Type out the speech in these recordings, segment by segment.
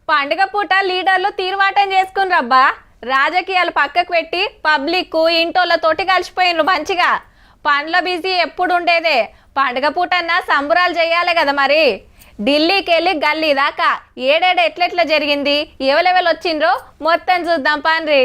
పండుగ పూట లీడర్లు తీర్మాటం చేసుకున్రబ్బా. రాజకీయాలు పక్కకు పెట్టి పబ్లిక్ ఇంటోళ్ళతోటి కలిసిపోయినరు మంచిగా. పండ్ల బిజీ ఎప్పుడు ఉండేదే. పండుగ పూటన్నా సంబురాలు చేయాలి కదా మరి. ఢిల్లీకి వెళ్ళి గల్లీ దాకా ఏడేడు ఎట్లెట్లా జరిగింది, ఎవరెవరు వచ్చిండ్రో మొత్తం చూద్దాం పాన్రి.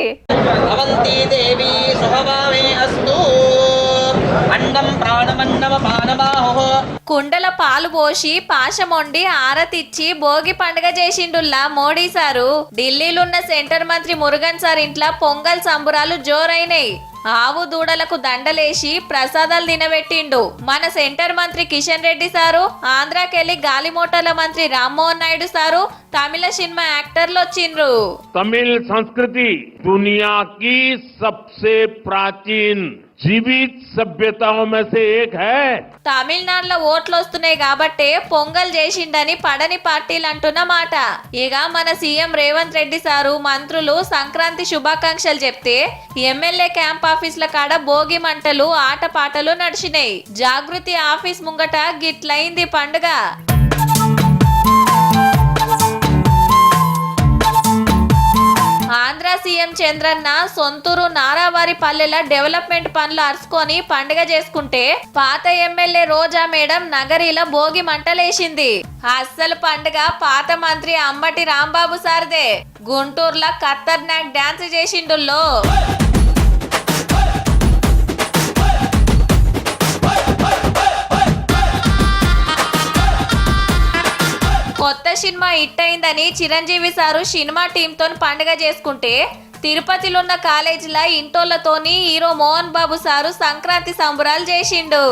కుండల పాలు పోసి పాశమొండి ఆరతిచ్చి భోగి పండుగ చేసిండుల్లా మోడీ సారు. ఢిల్లీలున్న సెంటర్ మంత్రి మురుగన్ సార్ ఇంట్లో పొంగల్ సంబురాలు జోరైనాయి. ఆవు దూడలకు దండలేసి ప్రసాదాలు తినబెట్టిండు మన సెంటర్ మంత్రి కిషన్ రెడ్డి సారు. ఆంధ్రాకెళ్ళి గాలి మోటార్ల మంత్రి రామ్మోహన్ నాయుడు సారు. తమిళ సినిమా యాక్టర్లు వచ్చిండ్రు. తమిళ సంస్కృతి దునియా की सबसे प्राचीन जीवित सभ्यताओं में से एक है. తమిళనాడులో ఓట్లు వస్తున్నాయి కాబట్టే పొంగల్ చేసిండని పడని పార్టీలు అంటున్నమాట. ఇక మన సీఎం రేవంత్ రెడ్డి సారు మంత్రులు సంక్రాంతి శుభాకాంక్షలు చెప్తే ఎమ్మెల్యే క్యాంప్ ఆఫీసుల కాడ భోగి మంటలు ఆటపాటలు నడిచినాయి. జాగృతి ఆఫీస్ ముంగట గిట్లయింది పండుగ. ఆంధ్ర సీఎం చంద్రన్న సొంతూరు నారావారి పల్లెల డెవలప్మెంట్ పనులు అరుచుకొని పండుగ చేసుకుంటే పాత ఎమ్మెల్యే రోజా మేడం నగరిలో భోగి మంటలేసింది. అస్సలు పండుగ పాత మంత్రి అంబటి రాంబాబు సార్దే. గుంటూరులో ఖతర్నాక్ డాన్స్ చేసిండుల్లో. కొత్త సినిమా హిట్ అయిందని చిరంజీవి సారు సినిమా టీంతో పండుగ చేసుకుంటే తిరుపతిలున్న కాలేజీల ఇంటోళ్లతోని హీరో మోహన్ బాబు సారు సంక్రాంతి సంబురాలు చేసిండు.